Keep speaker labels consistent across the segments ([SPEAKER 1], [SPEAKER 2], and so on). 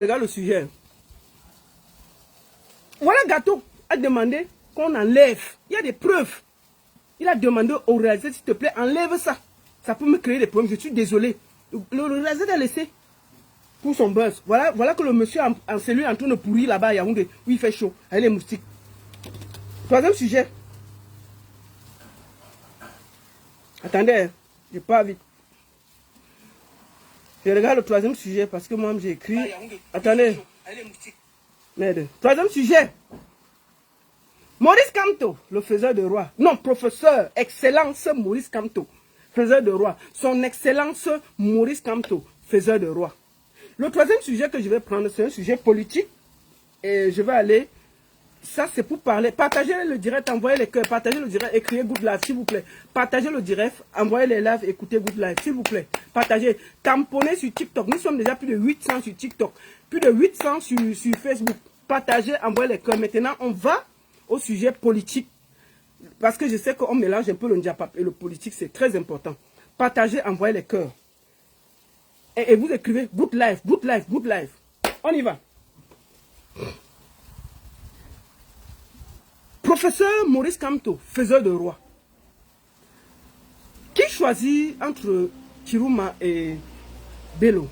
[SPEAKER 1] Regarde le sujet. Voilà, Gâteau a demandé qu'on enlève. Il y a des preuves. Il a demandé au réalisateur, s'il te plaît, enlève ça. Ça peut me créer des problèmes. Je suis désolé. Le réalisateur a laissé pour son buzz. Voilà que le monsieur en cellule est en train de pourrir là-bas à Yaoundé, où il fait chaud, avec les moustiques. Troisième sujet. Attendez, je pars vite. Je regarde le troisième sujet parce que moi j'ai écrit. Attendez. Merde. Troisième sujet. Maurice Kamto, le faiseur de roi. Non, professeur, excellence Maurice Kamto, faiseur de roi. Son excellence Maurice Kamto, faiseur de roi. Le troisième sujet que je vais prendre, c'est un sujet politique. Et je vais aller. Ça, c'est pour parler. Partagez le direct, envoyez les cœurs. Partagez le direct, écrivez Good Live, s'il vous plaît. Partagez le direct, envoyez les lives, écoutez Good Live, s'il vous plaît. Partagez. Tamponnez sur TikTok. Nous sommes déjà plus de 800 sur TikTok. Plus de 800 sur Facebook. Partagez, envoyez les cœurs. Maintenant, on va au sujet politique. Parce que je sais qu'on mélange un peu le ndiapap et le politique, c'est très important. Partagez, envoyez les cœurs. Et vous écrivez Good Life, Good Life, Good Life. On y va. Professeur Maurice Kamto, faiseur de roi. Qui choisit entre Chiruma et Bello?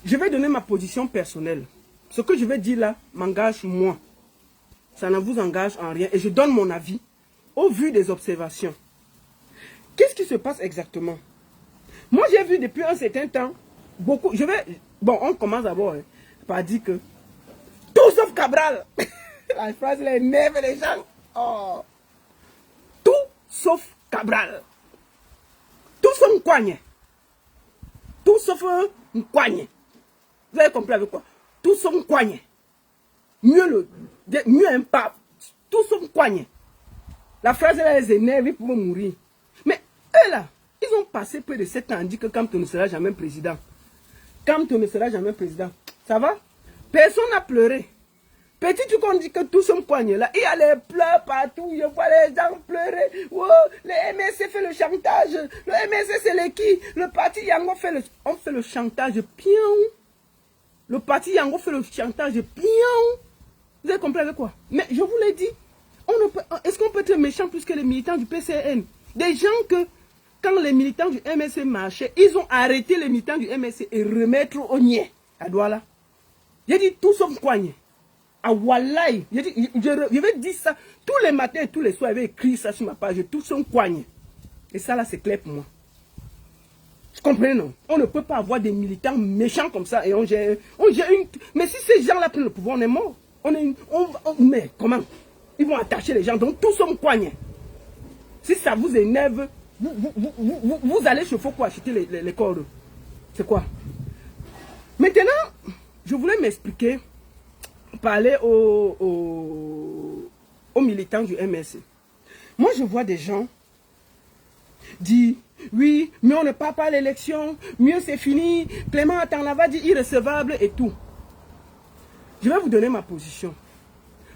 [SPEAKER 1] Je vais donner ma position personnelle. Ce que je vais dire là m'engage moi. Ça ne vous engage en rien. Et je donne mon avis au vu des observations. Qu'est-ce qui se passe exactement? Moi, j'ai vu depuis un certain temps, beaucoup... Bon, on commence d'abord par dire que tout sauf Cabral. La phrase, elle énerve les gens. Oh. Tout sauf Cabral. Tout sauf Nkwanye. Tout sauf Nkwanye. Vous avez compris avec quoi? Tout sauf Nkwanye. Mieux un pape. Tout sauf Nkwanye. La phrase, elle les énerve, ils pourront mourir. Mais eux là, ils ont passé près de 7 ans à dire que Kamto ne sera jamais président. Kamto ne sera jamais président. Ça va? Personne n'a pleuré. Petit tu qu'on dit que tout son poignet là, il y a les pleurs partout, je vois les gens pleurer. Oh, le MSC fait le chantage. Le MSC c'est les qui? Le parti Yango fait le chantage. Pion. Le parti Yango fait le chantage. Pion. Vous avez compris avec quoi? Mais je vous l'ai dit, est-ce qu'on peut être méchant plus que les militants du PCN? Des gens que, quand les militants du MSC marchaient, ils ont arrêté les militants du MSC et remettre au niais à Douala. J'ai dit tout son poignet. Ah wallahi, je vais dire ça tous les matins et tous les soirs, j'avais écrit ça sur ma page, tout son poignet. Et ça là c'est clair pour moi. Je comprends non? On ne peut pas avoir des militants méchants comme ça et on gère une... Mais si ces gens là prennent le pouvoir, on est mort. Mais comment? Ils vont attacher les gens, donc tout son poignet. Si ça vous énerve, vous allez chez Foko acheter les cordes. C'est quoi? Maintenant, je voulais m'expliquer, parler aux militants du MSC. Moi, je vois des gens dire, oui, mais on ne part pas à l'élection, mieux c'est fini, Clément Atanava dit irrecevable et tout. Je vais vous donner ma position.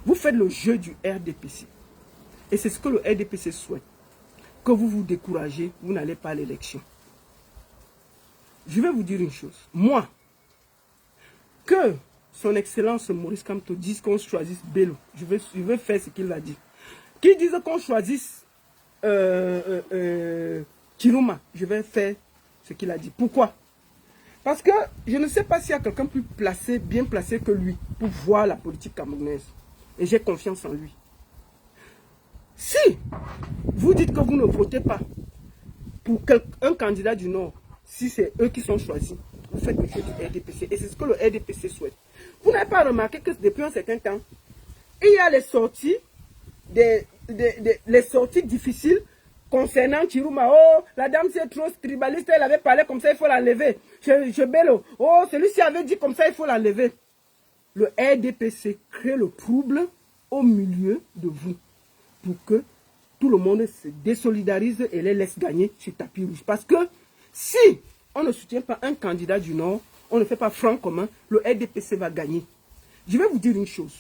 [SPEAKER 1] Vous faites le jeu du RDPC. Et c'est ce que le RDPC souhaite. Que vous vous découragez, vous n'allez pas à l'élection. Je vais vous dire une chose. Moi, que son excellence Maurice Kamto dise qu'on choisisse Bello, je vais faire ce qu'il a dit. Qu'il dise qu'on choisisse Chiruma, je vais faire ce qu'il a dit. Pourquoi? Parce que je ne sais pas s'il y a quelqu'un plus placé, bien placé que lui pour voir la politique camerounaise. Et j'ai confiance en lui. Si vous dites que vous ne votez pas pour un candidat du Nord, si c'est eux qui sont choisis, vous faites le jeu du RDPC. Et c'est ce que le RDPC souhaite. Vous n'avez pas remarqué que depuis un certain temps, il y a les sorties, les sorties difficiles concernant Chiruma. Oh, la dame c'est trop tribaliste, elle avait parlé comme ça, il faut l'enlever. Je Bello. Oh, celui-ci avait dit comme ça, il faut l'enlever. Le RDPC crée le trouble au milieu de vous pour que tout le monde se désolidarise et les laisse gagner sur tapis rouge. Parce que si on ne soutient pas un candidat du Nord, on ne fait pas front commun, le RDPC va gagner. Je vais vous dire une chose.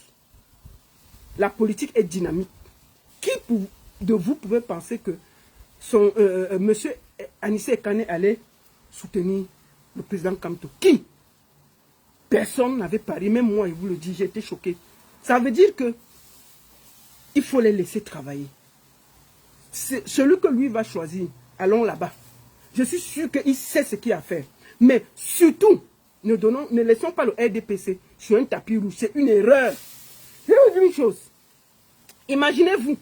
[SPEAKER 1] La politique est dynamique. Qui de vous pouvez penser que monsieur Anissé Kane allait soutenir le président Kamto? Qui? Personne n'avait parié, même moi, je vous le dis, j'ai été choqué. Ça veut dire que il faut les laisser travailler. Celui que lui va choisir, allons là-bas. Je suis sûr qu'il sait ce qu'il a à faire. Mais surtout, ne laissons pas le RDPC sur un tapis rouge. C'est une erreur. Je vais vous dire une chose. Imaginez-vous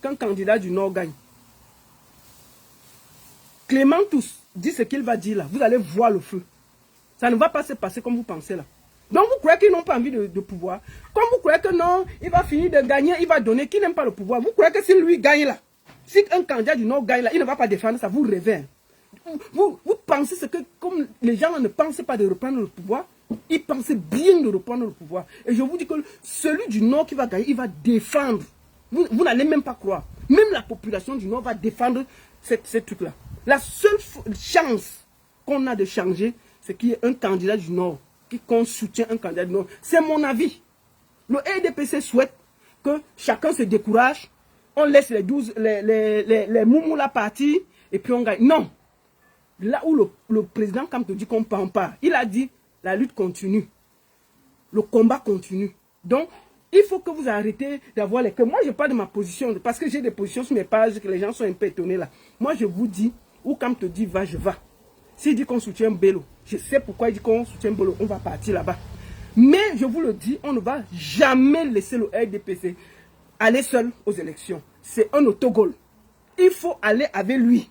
[SPEAKER 1] qu'un candidat du Nord gagne. Clément Tous dit ce qu'il va dire là. Vous allez voir le feu. Ça ne va pas se passer comme vous pensez là. Donc vous croyez qu'ils n'ont pas envie de pouvoir. Comme vous croyez que non, il va finir de gagner, il va donner, qui n'aime pas le pouvoir. Vous croyez que si lui gagne là, si un candidat du Nord gagne là, il ne va pas défendre ça, vous rêvez. Vous pensez ce que, comme les gens ne pensent pas de reprendre le pouvoir, ils pensent bien de reprendre le pouvoir. Et je vous dis que celui du Nord qui va gagner, il va défendre. Vous n'allez même pas croire. Même la population du Nord va défendre ce truc-là. La seule chance qu'on a de changer, c'est qu'il y ait un candidat du Nord qu'on soutient un candidat du Nord. C'est mon avis. Le RDPC souhaite que chacun se décourage, on laisse les moumous là partir et puis on gagne. Non. Là où le président, quand te dit qu'on ne prend pas, il a dit la lutte continue. Le combat continue. Donc, il faut que vous arrêtez d'avoir les... Moi, je parle de ma position, parce que j'ai des positions sur mes pages, que les gens sont un peu étonnés là. Moi, je vous dis, ou quand te dit va, je vais. S'il dit qu'on soutient Bello, je sais pourquoi il dit qu'on soutient Bello, on va partir là-bas. Mais, je vous le dis, on ne va jamais laisser le RDPC aller seul aux élections. C'est un autogol. Il faut aller avec lui.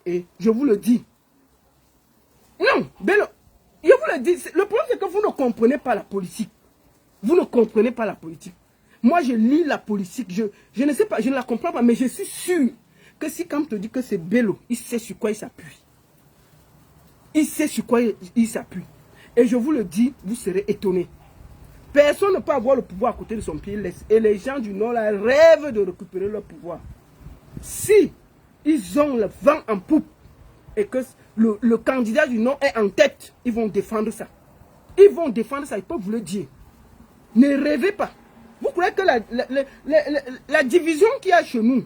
[SPEAKER 1] Et je vous le dis. Non, Bello, je vous le dis, le problème c'est que vous ne comprenez pas la politique. Vous ne comprenez pas la politique. Moi, je lis la politique, je ne sais pas, je ne la comprends pas, mais je suis sûr que si quand on te dit que c'est Bello, il sait sur quoi il s'appuie. Il sait sur quoi il s'appuie. Et je vous le dis, vous serez étonnés. Personne ne peut avoir le pouvoir à côté de son pied. Et les gens du Nord là, rêvent de récupérer leur pouvoir. Si ils ont le vent en poupe et que le candidat du Nord est en tête, ils vont défendre ça. Ils vont défendre ça, ils peuvent vous le dire. Ne rêvez pas. Vous croyez que la division qu'il y a chez nous,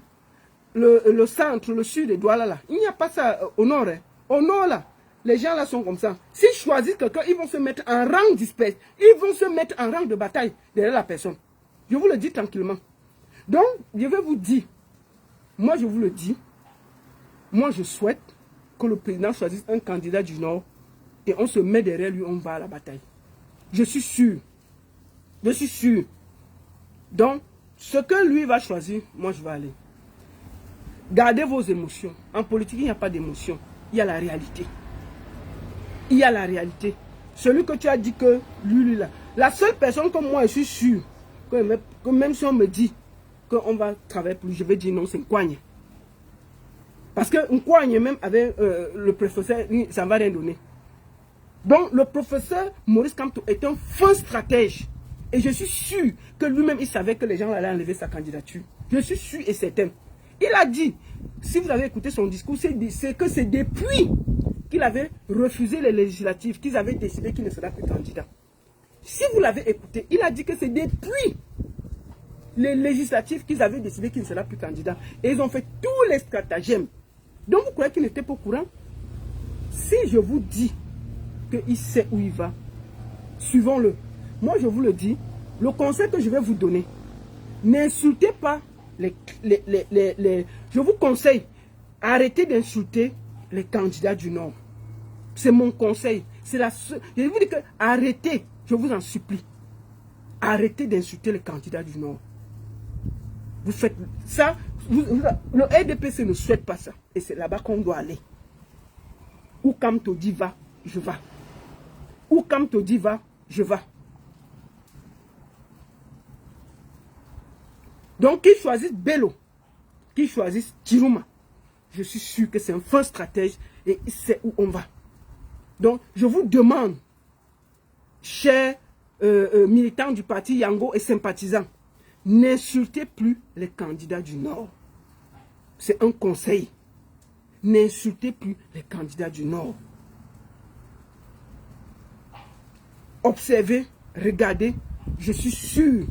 [SPEAKER 1] le centre, le sud et Douala là, il n'y a pas ça au nord. Hein. Au nord là, les gens là sont comme ça. S'ils choisissent quelqu'un, ils vont se mettre en rang dispersé. Ils vont se mettre en rang de bataille derrière la personne. Je vous le dis tranquillement. Donc, je vais vous dire, moi je vous le dis, moi je souhaite que le président choisisse un candidat du Nord et on se met derrière lui, on va à la bataille. Je suis sûr. Je suis sûr. Donc, ce que lui va choisir, moi je vais aller. Gardez vos émotions. En politique, il n'y a pas d'émotion. Il y a la réalité. Il y a la réalité. Celui que tu as dit que lui là. La seule personne comme moi, je suis sûr que même si on me dit qu'on va travailler pour lui, je vais dire non, c'est Nkwagne. Parce que Nkwagne, même avec le professeur, ça ne va rien donner. Donc, le professeur Maurice Kamto est un fin stratège. Et je suis sûr que lui-même, il savait que les gens allaient enlever sa candidature. Je suis sûr et certain. Il a dit, si vous avez écouté son discours, c'est que c'est depuis qu'il avait refusé les législatives, qu'ils avaient décidé qu'il ne sera plus candidat. Si vous l'avez écouté, il a dit que c'est depuis les législatives qu'ils avaient décidé qu'il ne sera plus candidat. Et ils ont fait tous les stratagèmes. Donc vous croyez qu'il n'était pas au courant? Si je vous dis qu'il sait où il va, suivons-le. Moi, je vous le dis, le conseil que je vais vous donner, n'insultez pas je vous conseille, arrêtez d'insulter les candidats du Nord. C'est mon conseil. C'est la seule. Je vous dis que arrêtez, je vous en supplie. Arrêtez d'insulter les candidats du Nord. Vous faites ça, le RDPC ne souhaite pas ça. Et c'est là-bas qu'on doit aller. Où Kamto dit va, je vais. Où Kamto dit va, je vais. Donc, qu'ils choisissent Bello, qu'ils choisissent Chirouma, je suis sûr que c'est un fin stratège et il sait où on va. Donc, je vous demande, chers militants du parti Yango et sympathisants, n'insultez plus les candidats du Nord. C'est un conseil. N'insultez plus les candidats du Nord. Observez, regardez, je suis sûr.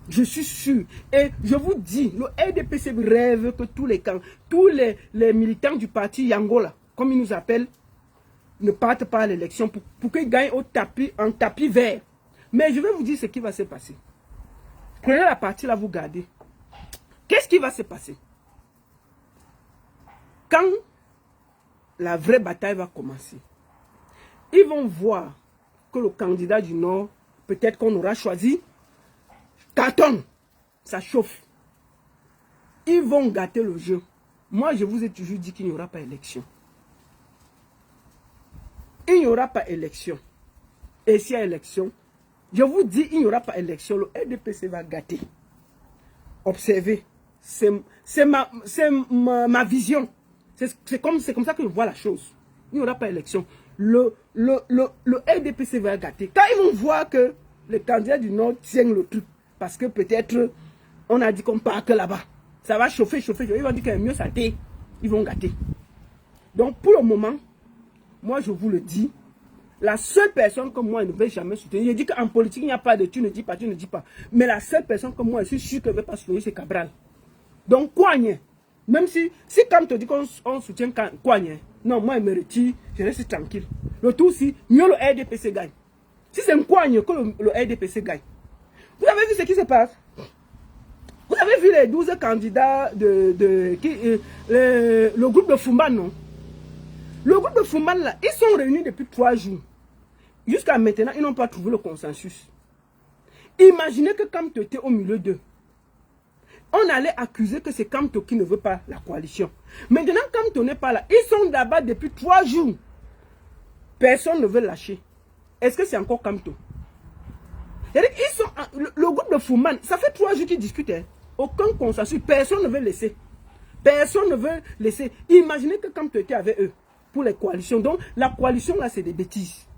[SPEAKER 1] Je suis sûr. Et je vous dis, le RDPC rêve que tous les militants du parti Yango, là, comme ils nous appellent, ne partent pas à l'élection, pour qu'ils gagnent en tapis vert. Mais je vais vous dire ce qui va se passer. Prenez la partie là, vous gardez. Qu'est-ce qui va se passer? Quand la vraie bataille va commencer, ils vont voir que le candidat du Nord, peut-être qu'on aura choisi, cartonne, ça chauffe. Ils vont gâter le jeu. Moi, je vous ai toujours dit qu'il n'y aura pas élection. Il n'y aura pas élection. Et s'il y a élection, je vous dis, il n'y aura pas élection. Le RDPC va gâter. Observez. C'est ma vision. C'est comme ça que je vois la chose. Il n'y aura pas élection. Le RDPC va gâter. Quand ils vont voir que les candidats du Nord tiennent le truc, parce que peut-être on a dit qu'on part que là-bas, ça va chauffer. Ils vont dire qu'il y a mieux santé. Ils vont gâter. Donc pour le moment, moi je vous le dis, la seule personne comme moi ne vais jamais soutenir. Je dis qu'en politique il n'y a pas de tu ne dis pas. Mais la seule personne comme moi, je suis sûr qu'elle ne va pas soutenir, c'est Cabral. Donc Kouagne, même si quand te dit qu'on soutient Kouagne, non, moi il me retire, je reste tranquille. Le tout si mieux le RDPC gagne. Si c'est un Kouagne que le RDPC gagne. Vous avez vu ce qui se passe? Vous avez vu les 12 candidats le groupe de Fumban, non? Le groupe de Fumban là, ils sont réunis depuis 3 jours. Jusqu'à maintenant, ils n'ont pas trouvé le consensus. Imaginez que Kamto était au milieu d'eux. On allait accuser que c'est Kamto qui ne veut pas la coalition. Maintenant, Kamto n'est pas là. Ils sont là-bas depuis 3 jours. Personne ne veut lâcher. Est-ce que c'est encore Kamto? Ils sont, le groupe de Fumban, ça fait 3 jours qu'ils discutent. Hein. Aucun consensus. Personne ne veut laisser. Personne ne veut laisser. Imaginez que Kamto était avec eux pour les coalitions. Donc, la coalition là, c'est des bêtises.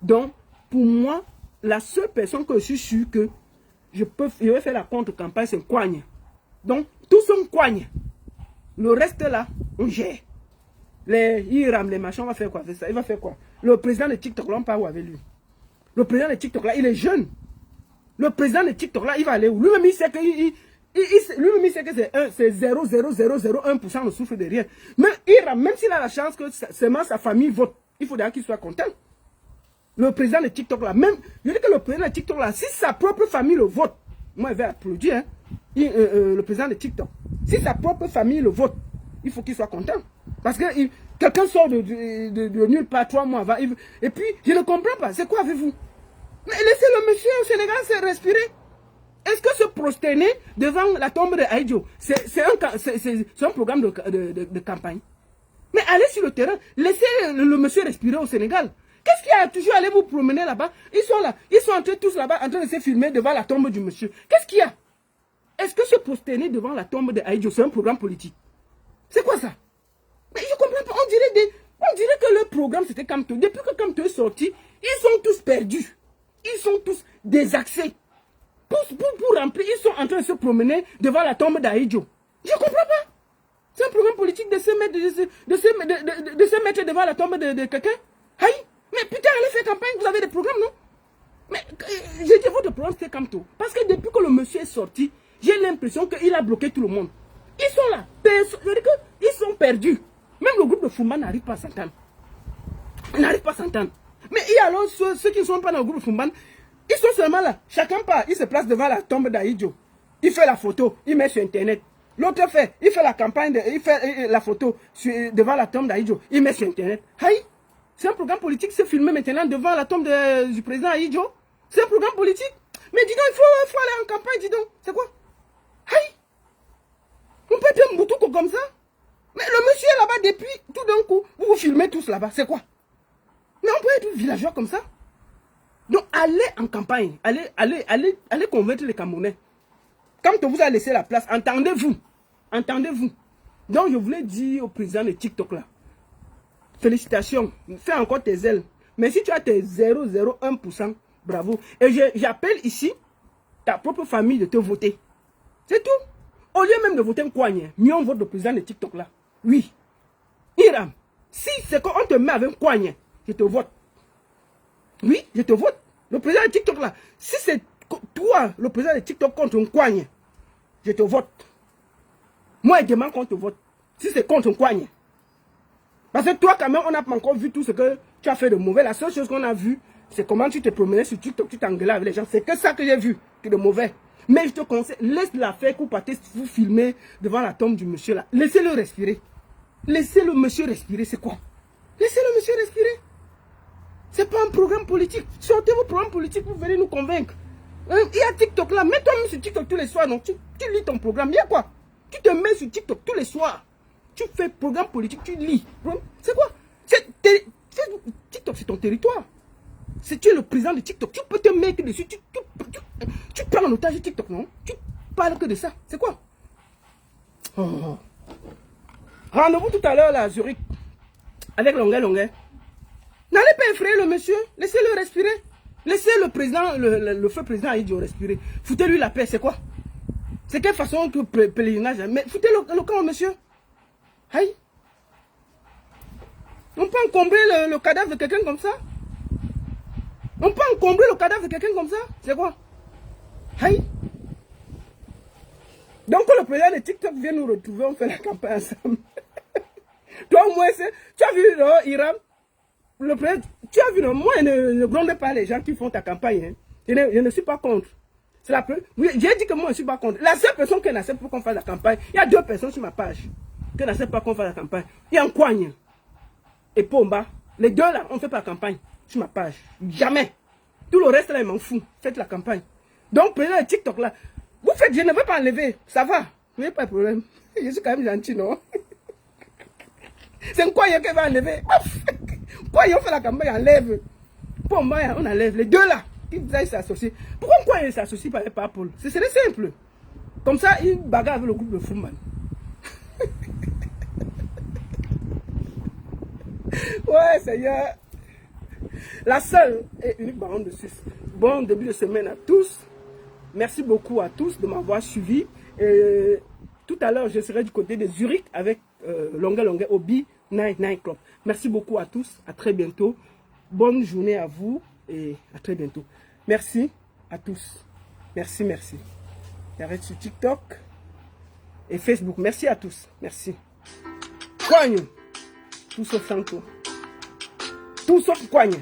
[SPEAKER 1] Donc, pour moi, la seule personne que je suis sûr que je vais faire la contre-campagne, c'est Kouagne. Donc, tous sont Kouagne. Le reste là, on gère. Les Iram, les machins, on va faire quoi avec ça? Il va faire quoi? Le président de TikTok là, on part où avec lui? Le président de TikTok là, il est jeune. Le président de TikTok là, il va aller où? Lui-même, il sait que c'est 0,0001% ne souffre de rien. Mais Iram, même s'il a la chance que seulement sa famille vote, il faudra qu'il soit content. Le président de TikTok là, même, je dis que le président de TikTok là, si sa propre famille le vote, moi je vais applaudir, hein, le président de TikTok, si sa propre famille le vote, il faut qu'il soit content. Parce que quelqu'un sort de nulle part 3 mois avant, et puis je ne comprends pas, c'est quoi avec vous? Mais laissez le monsieur au Sénégal se respirer. Est-ce que se prosterner devant la tombe de Aïdjo, c'est un programme de campagne? Mais allez sur le terrain, laissez le monsieur respirer au Sénégal. Qu'est-ce qu'il y a toujours allé vous promener là-bas? Ils sont là, ils sont tous là-bas en train de se filmer devant la tombe du monsieur. Qu'est-ce qu'il y a? Est-ce que se prosterner devant la tombe de Aïdjo, c'est un programme politique? C'est quoi ça? Mais je comprends pas, on dirait que le programme c'était Kamto. Depuis que Kamto est sorti, ils sont tous perdus. Ils sont tous désaxés. Pour remplir, ils sont en train de se promener devant la tombe d'Aïdjo. Je comprends pas. C'est un programme politique de se mettre devant la tombe de quelqu'un? Aïe! Mais putain, allez faire campagne, vous avez des programmes, non? Mais j'ai dit votre programme, c'est Kamto. Parce que depuis que le monsieur est sorti, j'ai l'impression qu'il a bloqué tout le monde. Ils sont là. Ils sont perdus. Même le groupe de Fumban n'arrive pas à s'entendre. Ils n'arrivent pas à s'entendre. Mais il y a alors ceux qui ne sont pas dans le groupe de Fumban, ils sont seulement là. Chacun part, il se place devant la tombe d'Aïdjo. Il fait la photo, il met sur Internet. L'autre il fait la campagne, il fait la photo devant la tombe d'Aïdjo. Il met sur Internet. Aïe! C'est un programme politique, c'est filmé maintenant devant la tombe du président Aïdjo. C'est un programme politique. Mais dis donc, il faut aller en campagne, dis donc. C'est quoi? Aïe! On peut être un boutouko comme ça? Mais le monsieur est là-bas depuis, tout d'un coup, vous vous filmez tous là-bas, c'est quoi? Mais on peut être villageois comme ça? Donc allez en campagne, allez convaincre les Camerounais. Quand on vous a laissé la place, entendez-vous. Entendez-vous. Donc je voulais dire au président de TikTok là, félicitations, fais encore tes ailes. Mais si tu as tes 0,01%, bravo. Et j'appelle ici ta propre famille de te voter. C'est tout. Au lieu même de voter un Kouagne, mieux on vote le président de TikTok là. Oui. Iram, si c'est qu'on te met avec un Kouagne, je te vote. Oui, je te vote. Le président de TikTok là, si c'est toi, le président de TikTok contre un Kouagne, je te vote. Moi, je demande qu'on te vote. Si c'est contre un Kouagne. Parce que toi, quand même, on n'a pas encore vu tout ce que tu as fait de mauvais. La seule chose qu'on a vu, c'est comment tu te promenais sur TikTok, tu t'engueulais avec les gens. C'est que ça que j'ai vu, qui est de mauvais. Mais je te conseille, laisse-la faire, qu'on partez vous filmer devant la tombe du monsieur là. Laissez-le respirer. Laissez le monsieur respirer, c'est quoi? Laissez le monsieur respirer. C'est pas un programme politique. Sortez vos programmes politiques, vous venez nous convaincre. Il y a TikTok là, mets-toi même sur TikTok tous les soirs. Donc tu lis ton programme. Il y a quoi? Tu te mets sur TikTok tous les soirs. Tu fais programme politique, tu lis. C'est quoi? TikTok, c'est ton territoire. Si tu es le président de TikTok, tu peux te mettre dessus. Tu prends en otage TikTok, non? Tu parles que de ça. C'est quoi? Oh. Rendez-vous tout à l'heure là, à Zurich, avec Longuet. N'allez pas effrayer le monsieur. Laissez-le respirer. Laissez le président, le feu président Aïdjo respirer. Foutez-lui la paix, c'est quoi? C'est quelle façon que pèlerinage? Mais foutez le camp, monsieur. Aïe. On peut encombrer le cadavre de quelqu'un comme ça? On peut encombrer le cadavre de quelqu'un comme ça? C'est quoi? Aïe. Donc le président de TikTok vient nous retrouver, on fait la campagne ensemble. Toi au moins, tu as vu Iran? Le président, tu as vu, non? Moi, ne gronde pas les gens qui font ta campagne. Hein. Je ne suis pas contre. Oui, j'ai dit que moi, je ne suis pas contre. La seule personne qui n'accepte pas qu'on fasse la campagne, il y a 2 personnes sur ma page qui n'acceptent pas qu'on fasse la campagne. Il y a Nkwanye et Pomba. Les 2 là, on ne fait pas la campagne sur ma page. Jamais. Tout le reste là, ils m'en foutent. Faites la campagne. Donc, prenez le TikTok là. Vous faites, je ne veux pas enlever. Ça va. Vous n'avez pas de problème. Je suis quand même gentil, non? C'est Nkwanye qui va enlever. Nkwanye, on fait la campagne, on enlève. Pomba, on enlève. Les 2 là. Ils s'associent. Pourquoi Nkwanye s'associe pas Paul? Ce serait simple. Comme ça, il bagarre avec le groupe de Fumban. Ouais, Seigneur. La seule et unique baronne de Suisse. Bon début de semaine à tous. Merci beaucoup à tous de m'avoir suivi. Et tout à l'heure, je serai du côté de Zurich avec Longuet au B99 Club. Merci beaucoup à tous. À très bientôt. Bonne journée à vous et à très bientôt. Merci à tous. Merci. J'arrête sur TikTok et Facebook. Merci à tous. Merci. Coigne. Tout sauf Santo. Tout sauf Coigne.